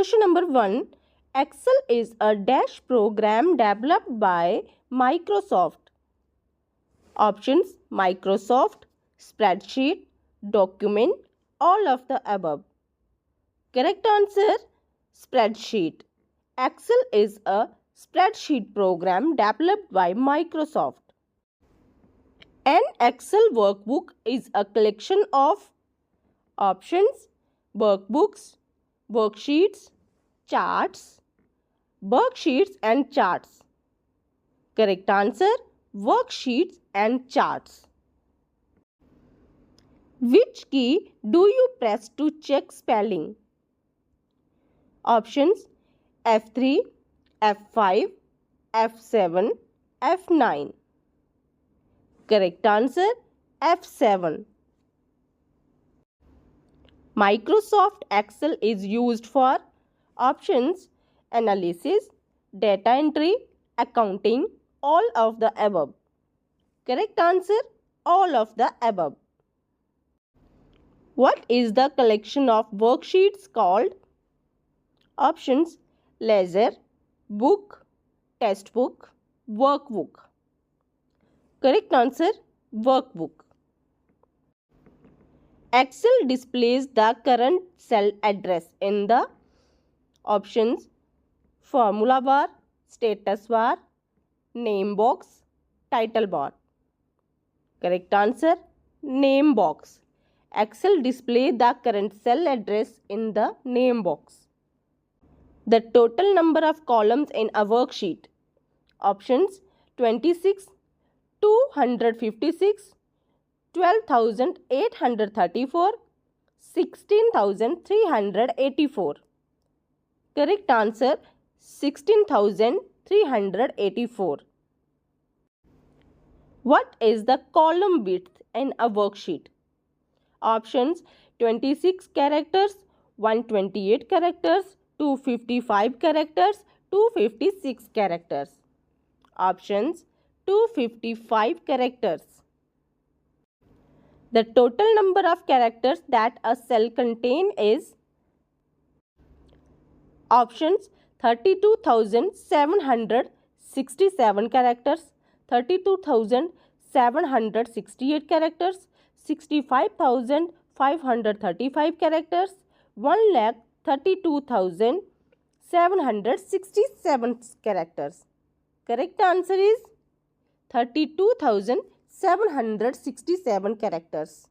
Question number 1. Excel is a dash program developed by Microsoft. Options: Microsoft, spreadsheet, document, all of the above. Correct answer: spreadsheet. Excel is a spreadsheet program developed by Microsoft. An Excel workbook is a collection of options: workbooks, worksheets, charts, worksheets and charts. Correct answer: worksheets and charts. Which key do you press to check spelling? Options: F3, F5, F7, F9. Correct answer: F7. Microsoft Excel is used for options: analysis, data entry, accounting, all of the above. Correct answer: all of the above. What is the collection of worksheets called? Options: ledger, book, textbook, workbook. Correct answer: workbook. Excel displays the current cell address in the options: formula bar, status bar, name box, title bar. Correct answer: name box. Excel displays the current cell address in the name box. The total number of columns in a worksheet. Options: 26, 256, 12,834, 16,384. Correct answer: 16,384. What is the column width in a worksheet? Options: 26 characters, 128 characters, 255 characters, 256 characters. Options: 255 characters. The total number of characters that a cell contains is options: 32,767 characters, 32,768 characters, 65,535 characters, 1,32,767 characters. Correct answer is 32,767 characters.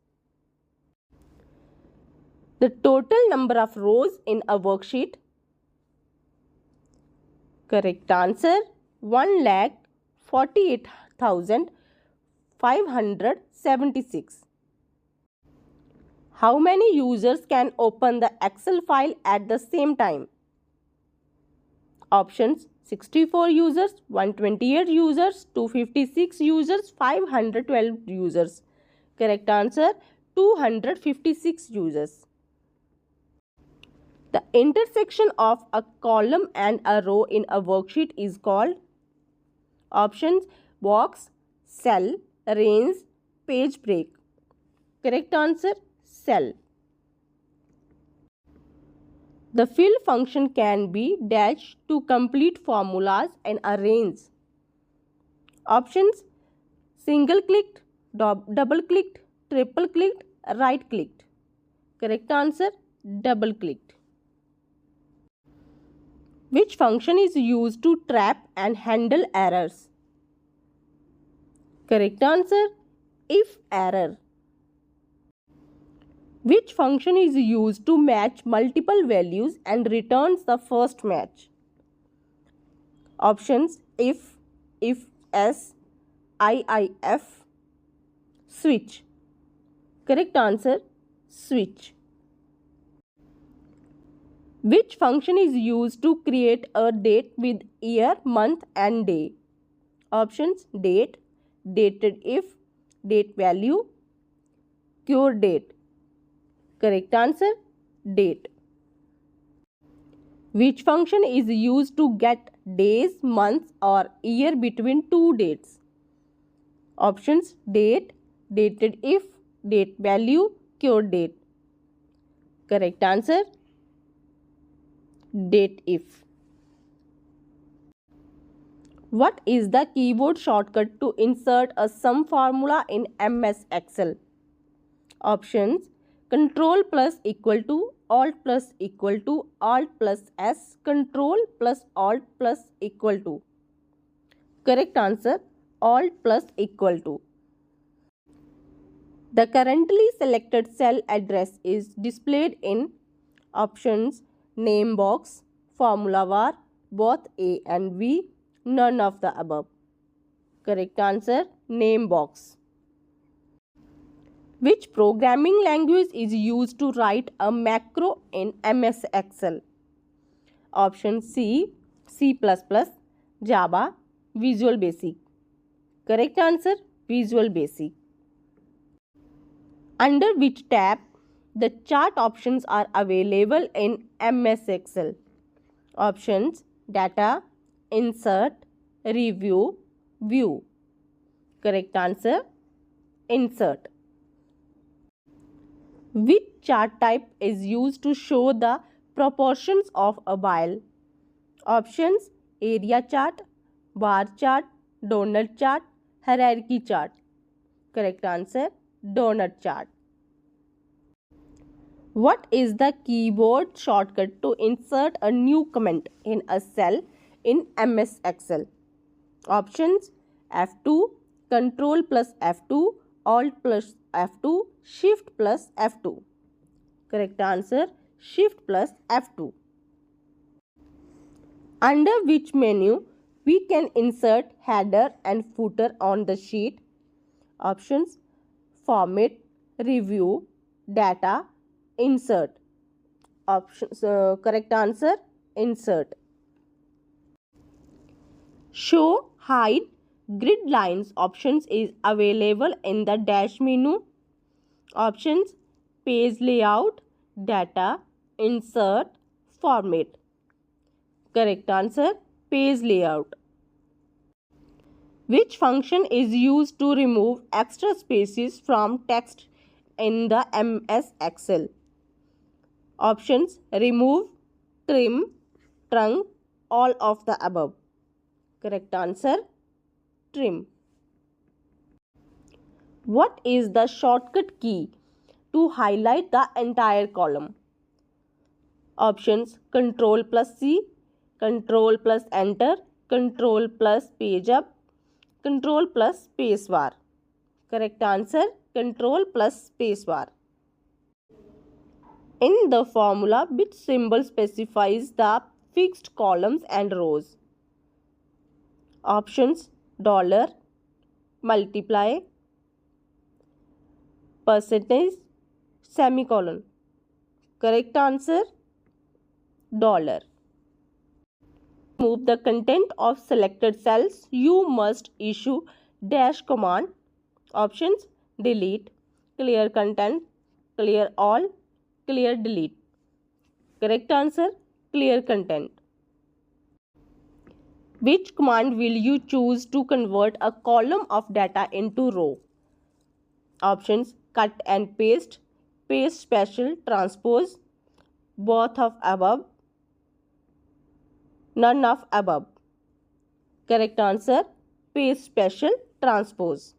The total number of rows in a worksheet. Correct answer: 1,48,576. How many users can open the Excel file at the same time? Options: 64 users, 128 users, 256 users, 512 users. Correct answer: 256 users. The intersection of a column and a row in a worksheet is called options: box, cell, range, page break. Correct answer: cell. The fill function can be dashed to complete formulas and arrange. Options: single clicked, double clicked, triple clicked, right clicked. Correct answer: double clicked. Which function is used to trap and handle errors? Correct answer: if error. Which function is used to match multiple values and returns the first match? Options: if s, if, switch. Correct answer: switch. Which function is used to create a date with year, month and day? Options: date, dated if, date value, cure date. Correct answer: date. Which function is used to get days, months or year between two dates? Options: date, dated if, date value, cure date. Correct answer: dateif. What is the keyboard shortcut to insert a sum formula in MS Excel? Options: Control plus equal to, Alt plus equal to, Alt plus S, Control plus Alt plus equal to. Correct answer: Alt plus equal to. The currently selected cell address is displayed in options: name box, formula bar, both A and B, none of the above. Correct answer: name box. Which programming language is used to write a macro in MS Excel? Option C, C++, Java, Visual Basic. Correct answer: Visual Basic. Under which tab the chart options are available in MS Excel? Options: Data, Insert, Review, View. Correct answer: Insert. Which chart type is used to show the proportions of a file? Options: Area chart, bar chart, donut chart, hierarchy chart. Correct answer: donut chart. What is the keyboard shortcut to insert a new comment in a cell in MS Excel? Options: F2, Control plus F2, Alt plus F2, Shift plus F2. Correct answer: Shift plus F2. Under which menu we can insert header and footer on the sheet? Options: Format, Review, Data, Insert. Options. Correct answer: Insert. Show, hide, grid lines options is available in the dash menu. Options: Page layout, data, insert, format. Correct answer: page layout. Which function is used to remove extra spaces from text in the MS Excel? Options: Remove, trim, trunk, all of the above. Correct answer: trim. What is the shortcut key to highlight the entire column? Options: Control plus C, Control plus Enter, Control plus Page Up, Control plus Spacebar. Correct answer: Control plus Spacebar. In the formula, which symbol specifies the fixed columns and rows? Options: dollar, multiply, percentage, semicolon. Correct answer: dollar. To remove the content of selected cells, you must issue dash command. Options: delete, clear content, clear all, clear delete. Correct answer: clear content. Which command will you choose to convert a column of data into row? Options: cut and paste, paste special, transpose, both of above, none of above. Correct answer: paste special, transpose.